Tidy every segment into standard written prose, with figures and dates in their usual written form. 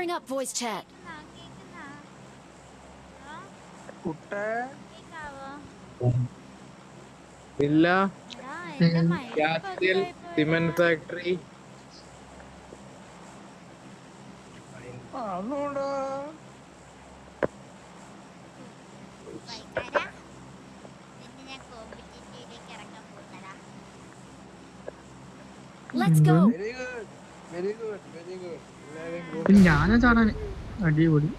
Powering up voice chat. കുട്ടേ ഇല്ല. എന്റെ mic കാസ്റ്റിൽ പകുതിയായി പോയടാ. Cement factory. ആണോടാ വൈകാരാ നിന്നെ ഞാൻ കോമ്പറ്റീറ്റീവിലേക്ക് ഇറങ്ങാൻ പോകുന്നടാ. Let's go. Very good very good very good ഞാനാ ചാടാന് അടിപൊളി.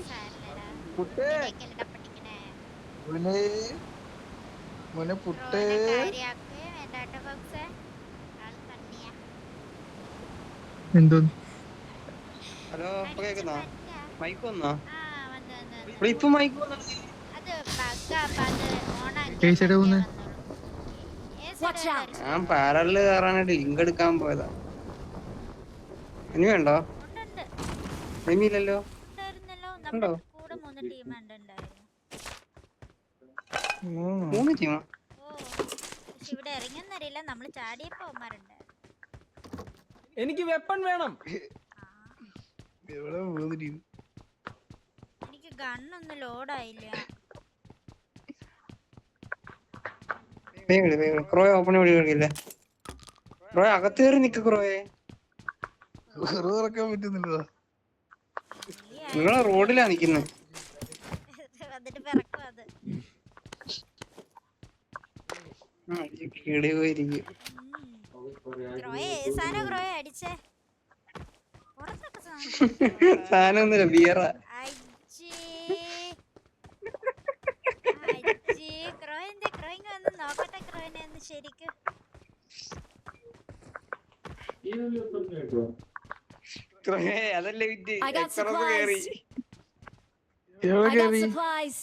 സാരല്ലടാ, കുട്ടേ ഇതിലേക്കല്ലടാ പഠിക്കണേ. മോനെ മോനെ പുട്ടേ റോനെ കാര്യാക്ക് വേണ്ടാട്ടോ ബോക്സേ. ആള് കണ്ണിയാ. എന്തോന്ന് ഹലോ ഇപ്പൊ കേക്കുന്നോ? പറ്റാ. മൈക്ക് വന്നോ? വന്ന് വന്ന് വന്ന്. ഇവിടെ ഇപ്പൊ മൈക്ക് വന്നോ? അത് ബഗ്ഗാ, അപ്പൊ അത് ഓണാക്കിയാ ഏത് side ആ പോകുന്നെ? വന്നോളും. Watch out. ഞാൻ പാരലില് കയറാനായിട്ട് ലിങ്ക് എടുക്കാൻ പോയതാ. ഇനി വേണ്ടോ? ഉണ്ട് ഇനിയില്ലല്ലോ. ഉണ്ടായിരുന്നല്ലോ. ഉണ്ടോ? നമ്മുടെ കൂടെ 3 ടീം ഉണ്ടായിരുന്നു. 3 ടീമാ? ഓ, പക്ഷെ ഇവിടെ ഇറങ്ങിയെന്നറിയില്ല. നമ്മള് ചാടിയപ്പോ അവന്മാരുണ്ടായിരുന്നു. എനിക്ക് വെപ്പൺ വേണം. ആ, എവിടെ പോകുന്നു എനിക്ക് ഗണ്ണൊന്നും ലോഡായില്ല. ക്രോയെ ഓപ്പൺ വഴി കഴിക്കില്ലേ? ക്രോയെ അകത്ത് കയറി നിക്ക് ക്രോയെ. തുറക്കാൻ പറ്റുന്നില്ല നിങ്ങളെ റോഡിലാ നിക്കുന്നത്. എന്നിട്ട് പിറക്കും അത്. കേടി പോയിരിക്കും. ക്രോയെ സാധനം ക്രോയെ അടിച്ചേ. പുറത്തൊക്കെ സാധനം ഒന്നുമില്ല, ബിയറാ. ക്രോയിന്റെ ക്രോയിങ് വന്ന് നോക്കട്ടെ. ക്രോയിനെ ഒന്ന് ശരിക്കും ക്രോയെ അതല്ലേ വിറ്റ് I got എക്സ്പ്രസ് കയറി. supplies. I got supplies.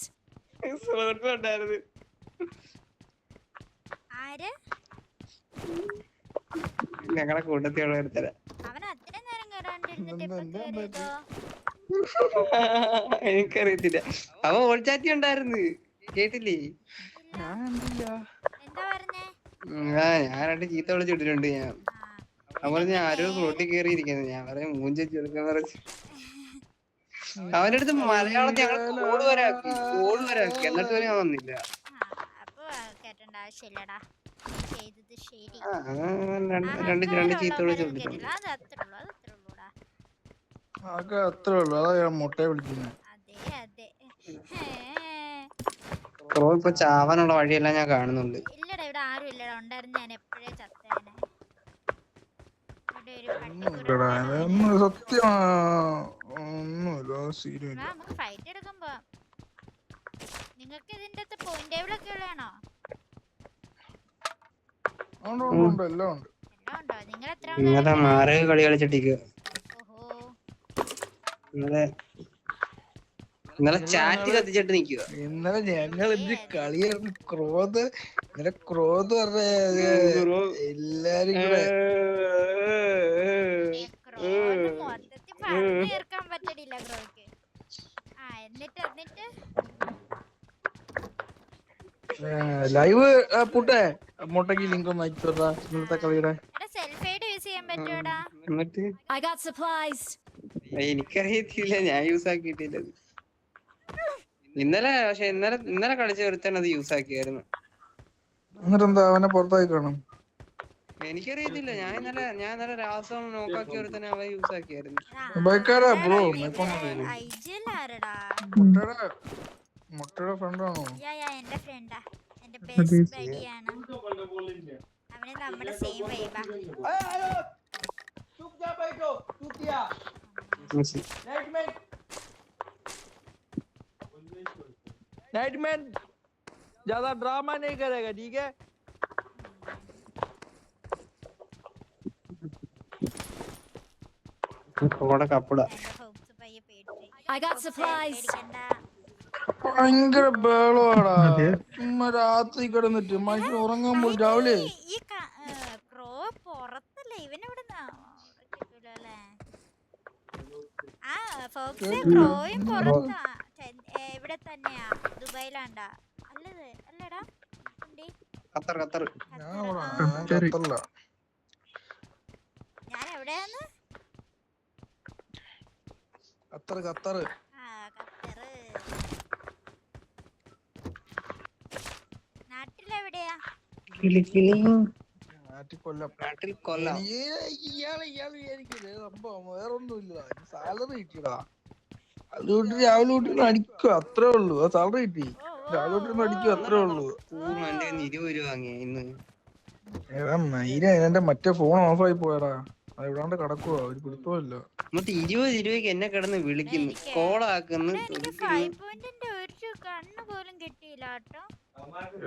Slot ഉണ്ടായിരുന്നു. ആര് ഞങ്ങളെ കൂട്ടത്തിലുള്ള ഒരുത്തരാ. അവൻ അത്രയും നേരം കയറാണ്ടിരുന്നിട്ട് ഇപ്പൊ കേറിയതോ? എനിക്കറിയത്തില്ല. അവൻ ഓൾചാറ്റി ഉണ്ടായിരുന്നു, കേട്ടില്ലേ? എന്താ പറഞ്ഞേ? ഞാൻ 2 ചീത്ത വിളിച്ചിട്ടിട്ടുണ്ട്. ഞാൻ അവൻ ഞാൻ ആരോ റോട്ടിൽ കയറിയിരിക്കുന്നത്. ഞാൻ പറയാം മൂഞ്ചി എടുക്കാൻ പറഞ്ഞു. അവന്റെ അടുത്ത് മലയാളത്തിൽ ഞങ്ങൾ കോഡ് വരെ ആക്കി എന്നിട്ട് വരെ ഞാൻ വന്നില്ല. അപ്പൊ കേട്ടേണ്ട ആവശ്യമില്ലടാ. ചെയ്തത് ശരി. 2 ചീത്ത വിളിച്ചു. കേട്ടില്ല. അത് അത്രേ ഉള്ളൂടാ. അത്രേ ഉള്ളു. അതാ ഞാൻ മുട്ടയെ വിളിക്കുന്നത്. അതെ അതെ. ക്രോ ഇപ്പൊ ചാവാനുള്ള വഴിയെല്ലാം ഞാൻ കാണുന്നുണ്ട്. ഇല്ലടാ, ഇവിടെ ആരും ഇല്ലടാ. ഉണ്ടായിരുന്നു ഞാൻ എപ്പോഴേ ചത്തേനെ. ഇവിടെ ഒരു പട്ടിക്കുരങ്ങനാണ്. സത്യം ഒന്നുമില്ല സീരിയസ്. നമുക്ക് ഫൈറ്റ് എടുക്കാൻ പോവാം. നിങ്ങൾക്ക് ഇതിന്റെ അകത്ത് പോയിന്റ് ടേബിൾ ഒക്കെ ഉള്ളതാണോ? ഉണ്ട് എല്ലാം ഉണ്ട്. എല്ലാം ഉണ്ടോ? നിങ്ങൾ എത്ര ഇന്നലെ മാറ് കളി കളിച്ചിട്ടിരിക്കുക. ഓഹോ, ഇന്നലെ ചാറ്റ് കത്തിച്ചിട്ട് നിക്കുക. ഇന്നലെ ഞങ്ങൾ എന്ത് കളിയായിരുന്നു. ഇന്നലെ ക്രോധ് പറഞ്ഞ എല്ലാരും കൂടെ ക്രോന് മൊത്തത്തിൽ പറഞ്ഞു തീർക്കാൻ പറ്റണില്ല ക്രോയ്ക്ക്. എന്നിട്ട് ലൈവ് പുട്ടെ മുട്ടക്ക് ലിങ്ക് ഒന്ന് അയച്ചോട്ടാ ഇന്നത്തെ കളിയുടെ. സെൽഫ് എയ്ഡ് യൂസ് ചെയ്യാൻ പറ്റുമോടാ? എന്നിട്ട് I got supplies. എനിക്കറിയത്തില്ല, ഞാൻ യൂസ് ആക്കിയിട്ടില്ല. ഇന്നലെ കളിച്ച ഒരുത്തൻ അത് യൂസ് ആക്കിയായിരുന്നു. എന്നിട്ടെന്താ അവനെ പുറത്താക്കി കാണും? എനിക്കറിയത്തില്ല. ഞാൻ ഇന്നലെ രാസം നോക്കാക്കി ഒരുത്തനെ അവൻ യൂസ് ആക്കിയായിരുന്നു. ബ്രോ മുട്ടയുടെ ഫ്രണ്ടാണോ? എന്റെ ഫ്രണ്ടാ, എന്റെ ബെസ്റ്റ് ബഡിയാണ്. അവന് നമ്മുടെ സെയിം വൈബാ. नाइटमैन ज्यादा ड्रामा नहीं करेगा, ठीक है? I got supplies. ഭയങ്കര ബേളാടാ. ചുമ്മാ രാത്രി കിടന്നിട്ട് മനുഷ്യൻ ഉറങ്ങാൻ പോയി രാവിലെ. ഈ ക്രോ പുറത്തല്ലേ ഇവനെവിടുന്നാ? ആ ഫോക്സ് ക്രോയും പുറത്താ. ഇവിടെ തന്നെയാ, ദുബായിലാണ്ടാ. അല്ലടാ ഖത്തർ. ഞാൻ എവിടെയാന്ന്? ഖത്തറ്. ആ ഖത്തറ്. നാട്ടിലെവിടെയാ? നാട്ടിൽ കൊല്ലം. നാട്ടിൽ കൊല്ലം. ഇയാള് വിചാരിക്കില്ലേ സംഭവം വേറൊന്നുമില്ല. സാലറി കിട്ടിയടാ. അതുകൊണ്ട് രാവിലെ തൊട്ട് അടിക്കുക അത്രേ ഉള്ളൂ. ആ സാലറി കിട്ടി. രാവിലെ തൊട്ട് അടിക്കുക അത്രേ ഉള്ളൂ. എന്റെ 20 രൂപ വാങ്ങിയ ഇന്ന്. ഏതാ മൈര എന്റെ മറ്റേ ഫോൺ ഓഫായി പോയടാ. അത് എവിടാണ്ട് കിടക്കുവാ. ഒരു പിടുത്തമില്ല. മൊത്തം 20 രൂപയ്ക്ക് എന്നെ കിടന്ന് വിളിക്കുന്നു, കോളാക്കുന്നു. എനിക്ക് 5 പോയിന്റിന്റെ ഒരു കണ്ണ് പോലും കിട്ടിയില്ല കേട്ടോ.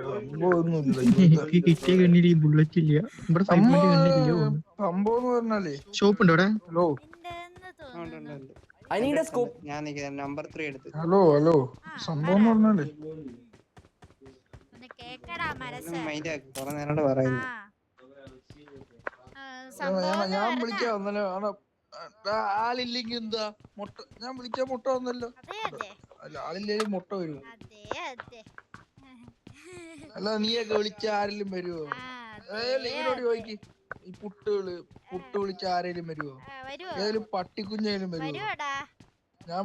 സംഭവമൊന്നുമില്ല. എനിക്ക് കിട്ടിയ കണ്ണില് ഈ ബുള്ളറ്റ് ഇല്ല. ഇവിടെ സംഭവം എന്ന് പറഞ്ഞാലേ ഷോപ്പ് ഉണ്ടോ അവിടെ? ഹലോ ഉണ്ടെന്ന് തോന്നുന്നു. ഞാൻ നമ്പർ 3 എടുത്ത്. ഹലോ സംഭവം എന്ന് പറഞ്ഞാലേ ഒന്ന് കേക്കടാ മനസ്സ്. മൈൻഡ് ആക്കി കുറെ നേരം പറയുന്നു. ഞാൻ വിളിക്കാൻ വന്നല്ലോ. ആളില്ലെങ്കിൽ എന്താ മുട്ട? ഞാൻ വിളിക്കാൻ മുട്ട വന്നല്ലോ. അല്ല ആളില്ലെങ്കിൽ മുട്ട വരും. അല്ല നീയൊക്കെ വിളിച്ച ആരെങ്കിലും വരുവോ? ഇവരോട് ചോദിക്ക്. ഈ പുട്ട് വിളിച്ച ആരെങ്കിലും വരുവോ? ഏതെങ്കിലും പട്ടിക്കുഞ്ഞേലും വരുവോ? ഞാൻ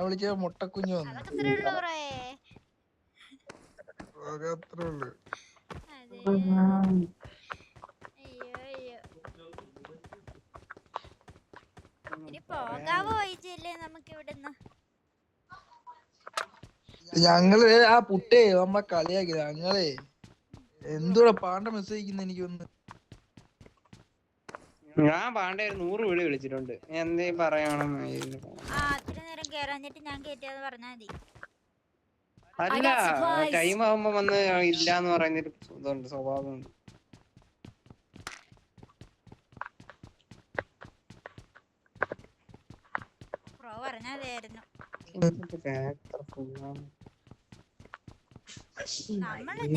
വിളിച്ച മുട്ടക്കുഞ്ഞ് വന്നു. അത്രേ ഉള്ളു. ഞങ്ങള് ആ പുട്ടേ നമ്മളെ കളിയാക്കിയത്. ഞങ്ങളെ എന്തുകൂടെ പാണ്ട മെസ്സേജ് എനിക്കൊന്ന്. ഞാൻ പാണ്ഡെ 100 വിളി വിളിച്ചിട്ടുണ്ട്. എന്തേ പറയണം? അല്ല ടൈം ആവുമ്പോ വന്ന് ഇല്ലാന്ന് പറയുന്നൊരു ഇതുണ്ട്, സ്വഭാവമുണ്ട്.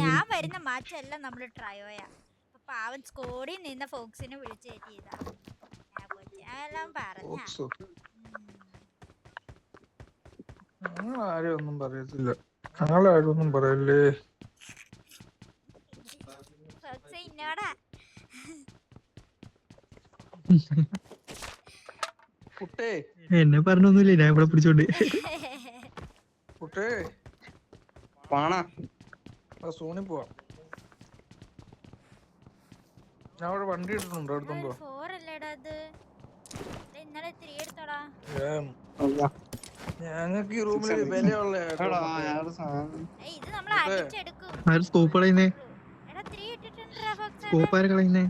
ഞാൻ വരുന്ന മാച്ചെല്ലാം നമ്മള് ട്രയോയാ. പാവൻ സ്കോഡിൽ നിന്ന് ഫോക്സിനെ വിളിച്ചു കയറ്റിയതാ. എല്ലാം പറഞ്ഞ ആരും ഒന്നും പറയത്തില്ല. ഞങ്ങളാരും ഒന്നും പറയല്ലേ. ഫോക്സ് ഇന്നോടാ. പുട്ടേ എന്നെ പറഞ്ഞൊന്നുമില്ല, ഞാൻ ഇവിടെ പിടിച്ചോണ്ട്. പുട്ടേ പാണാ സോണി പോവാം. ഞാൻ അവിടെ വണ്ടി ഇട്ടിട്ടുണ്ട്. എടുത്തോണ്ടോ? ഞങ്ങൾക്ക് ഈ റൂമില് വിലയുള്ള സ്കോപ്പ് കളയുന്നേ. സ്കോപ്പ് ആര് കളയുന്നേ?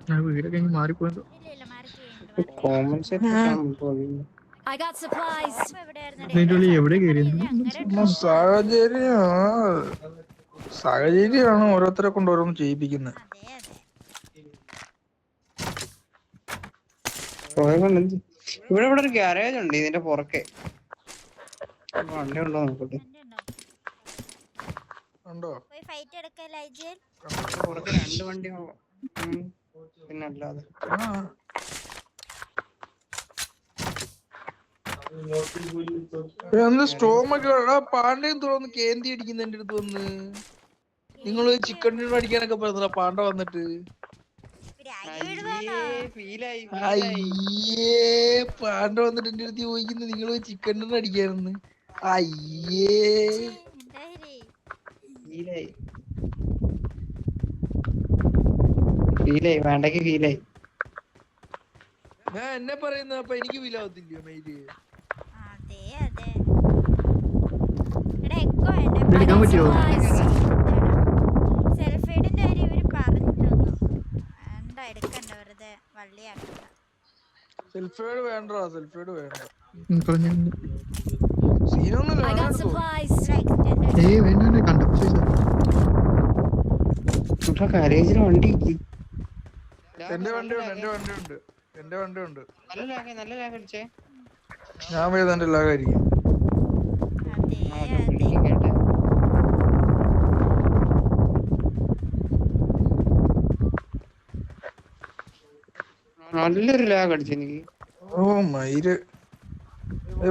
ഞാൻ വീടൊക്കെ മാറിപ്പോയതോ. I got supplies. എവിടെ കയറി? സാഹചര്യമാണ് ഓരോരുത്തരെ കൊണ്ട് ഓരോന്ന് ചെയ്യിപ്പിക്കുന്നത്. ഇവിടെ ഒരു ഗ്യാരേജ് ഉണ്ട് ഇതിന്റെ പുറക്കെ. വണ്ടി ഉണ്ടോ നോക്കട്ടെ. ഉണ്ടോ? പുറത്ത് 2 വണ്ടികളോ പിന്നെ അല്ലാതെ. സ്റ്റോമൊക്കെ പാണ്ടയും തുറന്ന് കേന്തി അടിക്കുന്ന എന്റെ അടുത്ത് വന്ന്. നിങ്ങള് ചിക്കൻ ഡിന്നർ അടിക്കാനൊക്കെ പറഞ്ഞ പാണ്ട വന്നിട്ട് അയ്യേ പാണ്ട വന്നിട്ട് എന്റെ അടുത്ത് ചോദിക്കുന്നു നിങ്ങള് ചിക്കൻ ഡിന്നർ അടിക്കാനെന്ന്. അയ്യേ വേണ്ടക്ക് ഫീലായി. ഞാൻ എന്നെ പറയുന്ന അപ്പൊ എനിക്ക് ഫീലാവത്തില്ലയോ മെയില്? എടുക്കാൻ പറ്റുമോ? സെൽഫീഡിന്റെ കാര്യം ഇവര് പറഞ്ഞിട്ടൊന്നും എന്താ എടുക്കണ്ട, വെറുതെ വള്ളിയാക്കണ്ട. സെൽഫേഡ് വേണ്ട, സെൽഫേഡ് വേണ്ട. I got supplies. കരേജിന് വണ്ടി. എന്റെ വണ്ടി ഉണ്ട്. നല്ല ലാഗ് അടിച്ചേ. ഞാൻ പോയത് എന്റെ ലാഗായിരിക്കും. നല്ലൊരു ലാഗ് അടിച്ചു എനിക്ക്. ഓ മയില്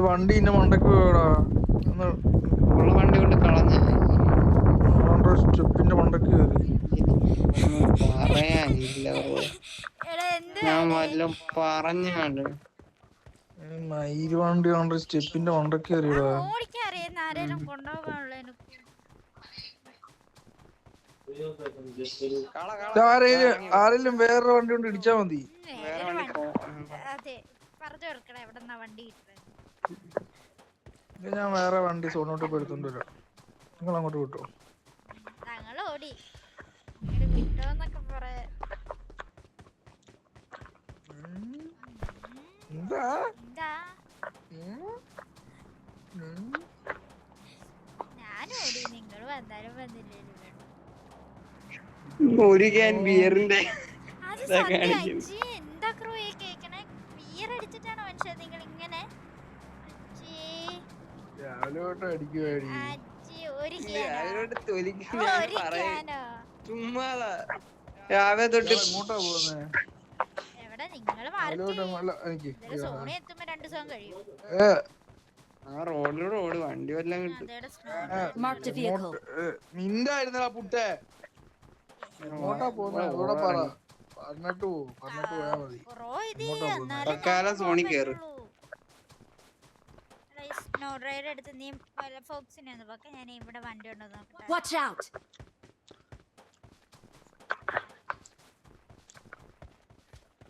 വണ്ടി ഇന്നെ മണ്ടക്ക് പോയടാ. ഉള്ള വണ്ടി കൊണ്ട് കളഞ്ഞ സ്റ്റെപ്പിന്റെ മണ്ടക്ക് കയറി. പറയാനില്ല bro. എടാ എന്ത് ഞാൻ വല്ലതും പറഞ്ഞാണ്ട് മയില് വണ്ടി കൊണ്ട് സ്റ്റെപ്പിന്റെ മണ്ടൊക്കെ അറിയടാ. ഓടിക്കാൻ അറിയുന്ന ആരെങ്കിലും കൊണ്ടുപോകാനുള്ള എനിക്ക് ആരെങ്കിലും വേറൊരു വണ്ടി കൊണ്ട് ഇടിച്ചാ മതി. വേറെ വണ്ടി അതെ പറഞ്ഞു കൊടുക്കണം എവിടെന്നാ വണ്ടി കിട്ടുന്നത്. ഞാൻ വേറെ വണ്ടി സോണോട്ട് എടുത്തോണ്ട് വരാം. നിങ്ങൾ അങ്ങോട്ട് വിട്ടോ. ഞങ്ങൾ ഓടി കിട്ടോന്നൊക്കെ പറയാ. എന്താ എന്താ ഞാനും ഓടി, നിങ്ങൾ വന്നാലും വന്നില്ലേലും ഒരു ക്യാൻ ബിയറിന്റെ അത് സത്യം. അജ്ജി എന്താ ക്രൂ ഈ കേക്കണേ? ബിയർ അടിച്ചിട്ടാണോ മനുഷ്യ നിങ്ങൾ ഇങ്ങനെ? രാവിലെ തൊട്ട് അടിക്കുവാടി. അജ്ജി ഒരു ക്യാനോ? ചുമ്മാതാ രാവിലെ തൊട്ട് എങ്ങോട്ടാ പോകുന്നേ? എവിടെ നിങ്ങള് സോണി എത്തുമ്പോ 2 ദിവസം കഴിയും. ആ റോഡിലൂടെ ഓട്, വണ്ടി വല്ലതും കിട്ടും. Marked a vehicle. നിന്റെ ആയിരുന്നടാ പുട്ടേ. എങ്ങോട്ടാ പോകുന്നേ? ഇവിടെ പറ. പറഞ്ഞിട്ട് പോയാ മതി. തൽക്കാലം സോണി കേറ്. സ്നോ ഡ്രൈവർ എടുത്ത് നീ ഫോക്സിനെ ഒന്ന് പോക്കെ, ഞാൻ ഇവിടെ വണ്ടി ഉണ്ടോ നോക്കട്ടെ. Watch out.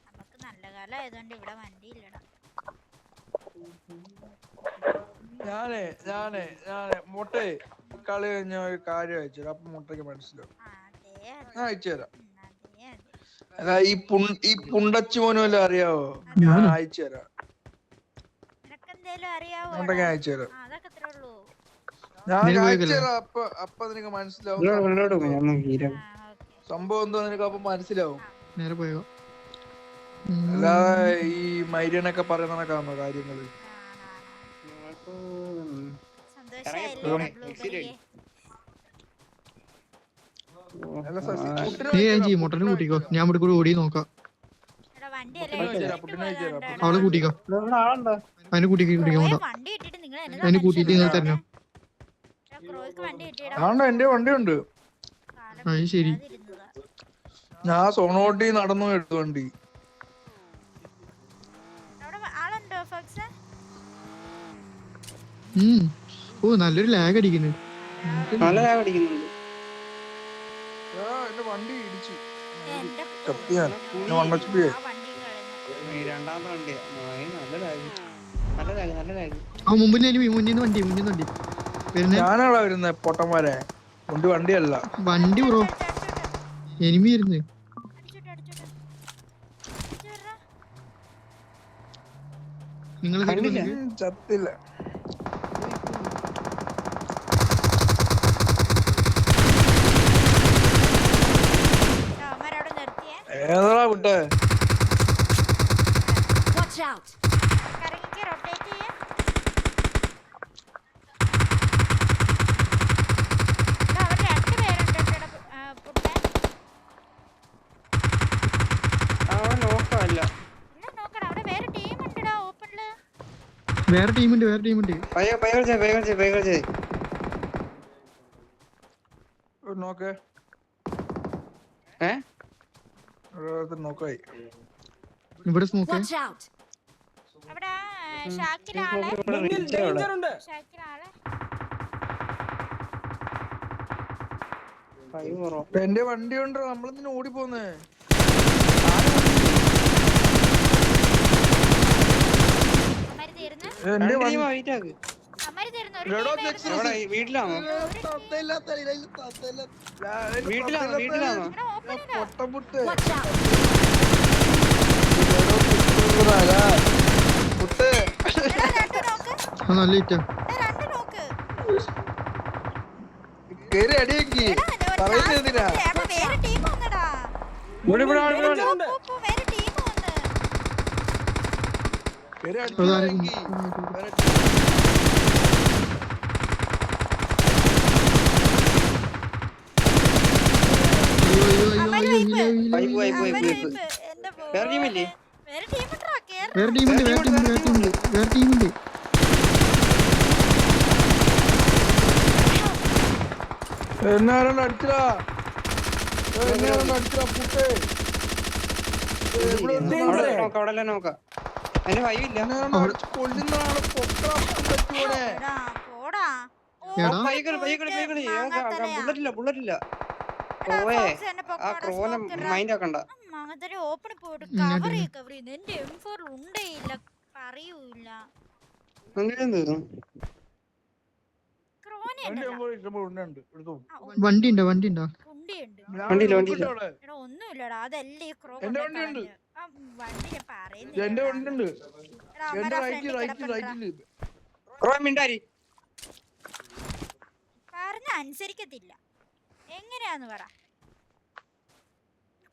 നമുക്ക് നല്ല കാലം ആയതുകൊണ്ട് ഇവിടെ വണ്ടി ഇല്ലടാ. ഞാനേ മുട്ടേ കളി കഴിഞ്ഞ ഒരു കാര്യം അയച്ചു തരാം. അപ്പൊ മുട്ടയ്ക്ക് മനസ്സിലാവും. ഞാൻ അയച്ചു തരാം. അല്ല ഈ പുണ്ടച്ചു മോനും വല്ലതും അറിയാവോ? ഞാൻ അയച്ചു തരാം. നിനക്കെന്തേലും അറിയാവോ? മുട്ടയ്ക്ക് അയച്ചു തരാം. അതൊക്കെ അത്രേ ഉള്ളൂ. ഞാൻ അയച്ചു തരാം. അപ്പൊ നിനക്ക് മനസ്സിലാവും സംഭവം എന്തോ. നിനക്ക് അപ്പൊ മനസ്സിലാവും. നേരെ പോയോ? അല്ലാതെ ഈ മൈരിയനൊക്കെ പറയുന്നതൊക്കെയാണോ കാര്യങ്ങള്? മുട്ടനെ കൂട്ടിക്കോ, ഞാൻ ഇവിടെ കൂടി ഓടി നോക്കാം. അവളെ കൂട്ടിക്കോ, അതിനെ കൂട്ടിക്കാൻ അതിനെ കൂട്ടിട്ട് നിങ്ങൾ തരണോ? ആണ്ടോ എന്റെ വണ്ടി ഉണ്ട്. അത് ശരി. ഞാൻ സോണോട്ടി നടന്നു എടുത്തു വണ്ടി. ഓ നല്ലൊരു ലാഗ് അടിക്കുന്നു. നല്ല ലാഗ് അടിക്കുന്നുണ്ട്. എന്റെ വണ്ടി ഇടിച്ചു. രണ്ടാമത്തെ വണ്ടിയാ. നല്ല ലാഗ്. ആ മുന്നിന്ന് വണ്ടി വരുന്നേ. ഞാനാണോ വരുന്നേ പൊട്ടന്മാരെ? വണ്ടിയല്ല വണ്ടി ബ്രോ, എനിമി വരുന്നേ. നിങ്ങൾ ചത്തില്ല. ഏതാ വിട്ടേ? Watch out. വേറെ ടീമുണ്ട്. നോക്കേ നോക്കായി. ഇവിടെ സ്മോക്ക്. Watch out. എന്റെ വണ്ടി ഉണ്ട്. നമ്മളെന്തിനാ ഓടിപ്പോന്നേ? എന്റെ വീട്ടിലാണോ? പൊട്ടമുട്ട് Watch out. പുട്ട് നല്ല ഇറ്റാ. കേറി അടിയേക്ക്. പറയുന്നത് എന്തിനാ? കേറി അടിയേക്ക്. വേറെ ടീമില്ലേ? വേറെ ടീമുണ്ട്. എന്നാരും അടിച്ചടാ. അടിച്ചാ പുട്ടേ അവിടെ നോക്കാം അതിന് വൈവില്ല കൊല്ലുന്നതാണ് പൊക്കോടെ എടാ, പോടാ. എടാ. ബുള്ളറ്റില്ല എടാ, ക്രോയെ ഫോക്സ് എന്നെ ആ പൊക്കോടാ, ക്രോനെ smoke ഇടാ. മൈൻഡ് ആക്കണ്ട അങ്ങനത്തെ ഓപ്പൺ പോയിട്ട് കവർ ചെയ്യുന്നു. എന്റെ M4 ഉണ്ടേ ഇല്ല, പറയൂല്ല. അങ്ങനെ തോന്നുന്നു ക്രോനെ വണ്ടി ഉണ്ടോ ഉണ്ടിയുണ്ട്. വണ്ടിയില്ല എടാ ഒന്നുമില്ലടാ, അതല്ലേ ഈ ക്രോ എന്റെ വണ്ടിയുണ്ട്. വണ്ടി ഞാൻ എന്റെ പറയുന്നില്ല. വണ്ടിയുണ്ട് എടാ, എന്റെ അവന്മാരാ റൈറ്റ് ഫ്രണ്ടിൽ റൈറ്റ് കിടപ്പുണ്ടെടാ. റൈറ്റില് ക്രോ മിണ്ടാരി പറഞ്ഞ അനുസരിക്കത്തില്ല. എങ്ങനെയാന്ന് പറ.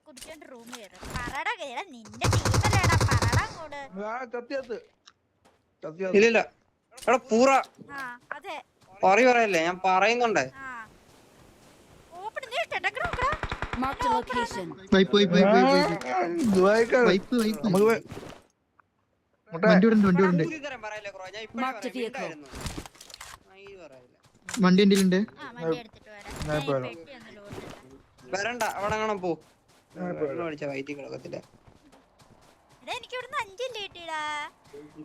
കുടിച്ചോണ്ട് റൂം കയറി പറടാ. കേടാ നിന്റെ ടീമല്ലേടാ, പറടാ അങ്ങോട്ട്. ഇല്ലില്ല എടാ പൂറ ആ അതെ. പറയല്ലേ ഞാൻ പറയുന്നുണ്ടേ ആ ഓപ്പൺ നീ ടെട്ടക്ക് നോക്കടാ. Marked a location. Wipe wipe wipe wipe wipe wipe വണ്ടി വിടണ്ട് വണ്ടി വിടണ്ട് പറയല്ലേ ക്രോ ഞാൻ Marked a vehicle. വണ്ടി എന്റെ ഉണ്ട് ആ വണ്ടി എടുത്തിട്ട് വരാം. ഞാൻ ഈ പെട്ടി ഒന്ന് ലോഡ് ചെയ്യട്ടെ. വരണ്ട അവിടെ കാണാൻ പോ അടിച്ച വൈറ്റി കിടക്കത്തില്ല എടാ എനിക്ക് ഇവിടുന്ന് 5 കിട്ടിയടാ.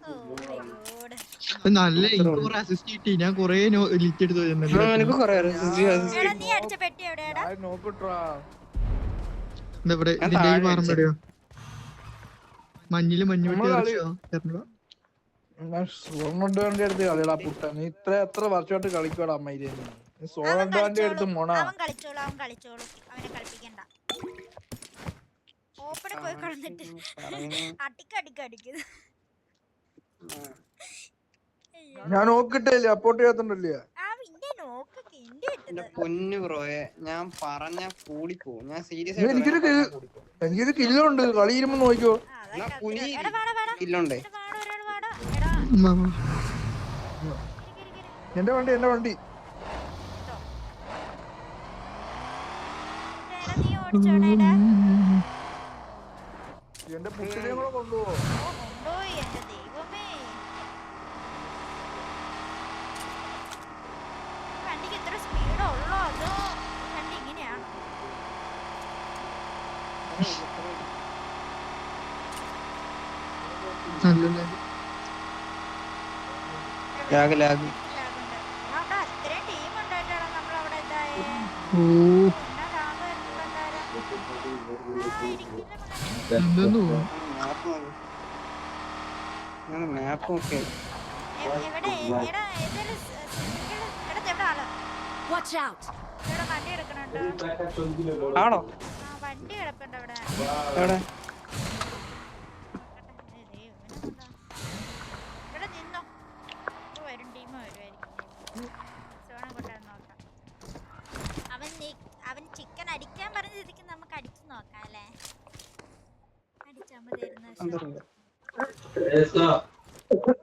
Oh my God. നല്ല എനിക്ക് കുറെ അസിസ്റ്റ് കിട്ടി ഞാൻ കൊറേ ലിറ്റ് എടുത്ത് എനിക്ക് കൊറേ എടാ നീ അടിച്ച പെട്ടി എവിടെയാടാ? നോക്കട്ടാ ഇവിടെ ഞാൻ ഇതിന്റെ ഈ താഴെ പറമ്പെടിയോ മഞ്ഞില് മഞ്ഞ് നമ്മള് കളി- വെട്ടി സോണഡാന്റെ അടുത്ത് കളിയടാ പുട്ട നീ എത്ര വർഷമായിട്ട് കളിക്കടാ അമ്മയില് നീ സോണഡാന്റെ അടുത്ത് മോണ അവൻ കളിച്ചോളൂ. അവനെ കളിപ്പിക്കണ്ട. ഓപ്പണിൽ പോയി കളഞ്ഞിട്ട് അടിക്കുന്നു. ഞാൻ നോക്കിട്ടില്ല അപ്പോട്ട് ചെയ്യാത്തുണ്ടല്ലേ ആ പിന്നെ നോക്കൊക്കെ എന്റെ എന്റെ ഇട്ടത്. പൊന്നു ക്രോയെ ഞാൻ പറഞ്ഞ കൂടിപ്പോ ഞാൻ സീരിയസ് എനിക്കൊരു കില്ലുണ്ട് കളി ഇരുമ്പോ നോക്കിയോ ആ, എന്നാ അതൊക്കെ കുനി എടാ വാടാ വാടാ. ഇല്ലുണ്ടേ എടാ വാടാ, ഒരാൾ വാടാ. എടാ ഇരിക്ക്. എന്റെ വണ്ടി ഇട്ടോ. എടാ നീ ഓടിച്ചോണേടാ. എന്റെ പുട്ടിനെയും കൂടെ കൊണ്ടുപോകോ ഓ കൊണ്ടുപോയി എന്റെ ദൈവമേ. വണ്ടിക്ക് എത്ര സ്പീഡ് ഉള്ളോ അതോ വണ്ടി ഇങ്ങനെയാണോ? നല്ല ലാഗ് ലാഗുണ്ട്. അവിടെ അത്രയും ടീം ഉണ്ടായിട്ടാണ് നമ്മളവിടെ ഇതായേ. ഓ എന്നാ ലാഗ് വരുന്നുണ്ടോ എന്തായാലും. ആ ഇരിക്കില്ല മകനെ. എന്തെന്നു മാപ്പ് നോക്കിയ എവിടെ എടാ ഏതൊരു എടാ എവിടെ ആള്? Watch out. ഇവിടെ വണ്ടി എടുക്കണുണ്ടോ? ആണോ ആ വണ്ടി കിടപ്പുണ്ട് അവിടെ. എവിടെ ഇവിടെ നിന്നോ. ഇപ്പൊ വരും ടീം വരുമായിരിക്കും. സോണ കൊണ്ടാന്ന് നോക്കാം. അവൻ ചിക്കൻ അടിക്കാൻ പറഞ്ഞ സ്ഥിതിക്ക് നമുക്ക് അടിച്ചു നോക്കാം അല്ലേ? അടിച്ചാ മതിയായിരുന്നു.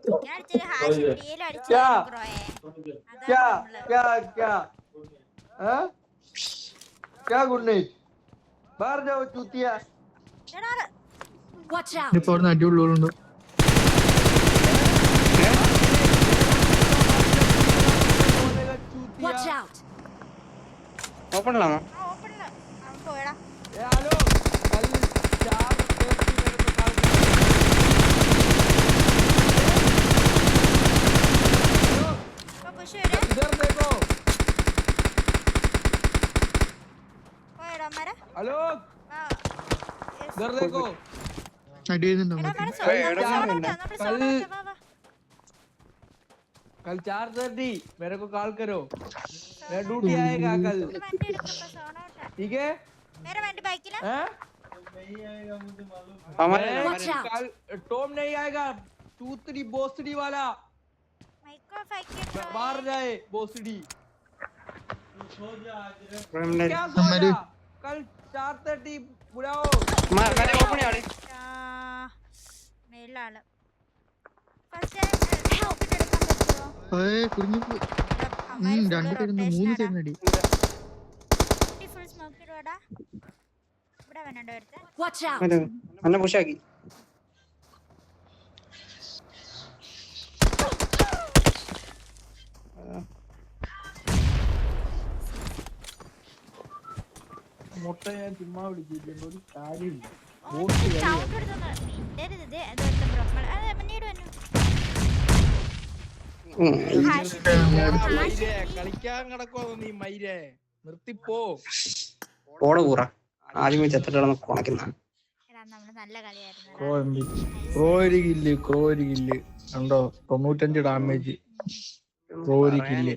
ചിക്കൻ അടിച്ചൊരു ഹാഷ് പിടിയിലും അടിച്ചു ബ്രോയെ. അതാണ് നമ്മള്. क्या गुड नाइट बाहर जाओ चूतिया എടാ ആള്. Watch out. ഇപ്പൊ അവിടെ അടിയുള്ളൂണ്ടോ Watch out. ഓപ്പൺ ആണോ ആ ഓപ്പണില് അവൻ പോയടാ. हेलो कल 4:30 मेरे को कॉल ഇപ്പൊ പുഷ് വരെ इधर देखो പോയടാ അമ്മരെ. हेलो ആ yes. इधर देखो അടി ചെയ്യുന്നുണ്ടോ എടാ അങ്ങോട്ട്? അമ്മരെ എടാ, സോൺ എടാ, നമ്മള് സോൺ വാ വാ. कल 4:30 मेरे को कॉल करो मेरा ड्यूटी आएगा कल ഇത് വണ്ടി എടുക്കുമ്പോ സോൺ ഔട്ടാ. ठीक है मेरा वंडी बाइक ना हैं हमारे Watch out. कल टॉम नहीं आएगा चूतरी बोसड़ी वाला माइको फाइक के बाहर जाए बोसड़ी हमारे क्या सो जा कल 4:30 बुलाओ ഓപ്പൺ ആളെ മേലാള് ഫസ്റ്റ് ഹെൽപ്പ് എടുക്കാൻ പറ്റുമോ? കുടുങ്ങി രണ്ട് പേരുന്ന് 3 സൈഡിന് അടി ഫുൾ സ്മോക്ക് ഇടുവാടാ. ഇവിടെ വന്നണ്ട ഒരുത്ത. Watch out. എന്നെ പുഷാക്കി മുട്ട ഞാൻ ചുമ്മാ വിളിച്ചിട്ടുണ്ട് ഒരു കാര്യമില്ല. സൗണ്ട് എടുത്തൊന്ന് മിണ്ടരുത്. ഇത് ഇതെടുത്ത് ബ്രോക്കൾ പിന്നീട് വന്നു. മൈരേ, കളിക്കാൻ കിടക്കോ നീ മൈരേ? നിർത്തിപ്പോ. ഓടെ കൂറ ആദ്യമേ ചെത്തിട്ടാണ് കുണക്കുന്ന. എടാ നമ്മള് നല്ല കളിയായിരുന്നു. ക്രോ ഒരു കില്ല് കണ്ടോ? 95 ഡാമേജ്. ക്രോ ഒരു കില്ല്.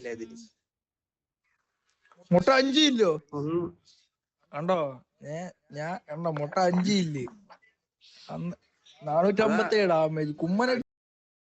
മുട്ട 5 ഇല്ലോ കണ്ടോ? ഞാൻ കണ്ടോ മുട്ട 5 ഇല്ലേ? 457 ഡാമേജ്. കുമ്മനെ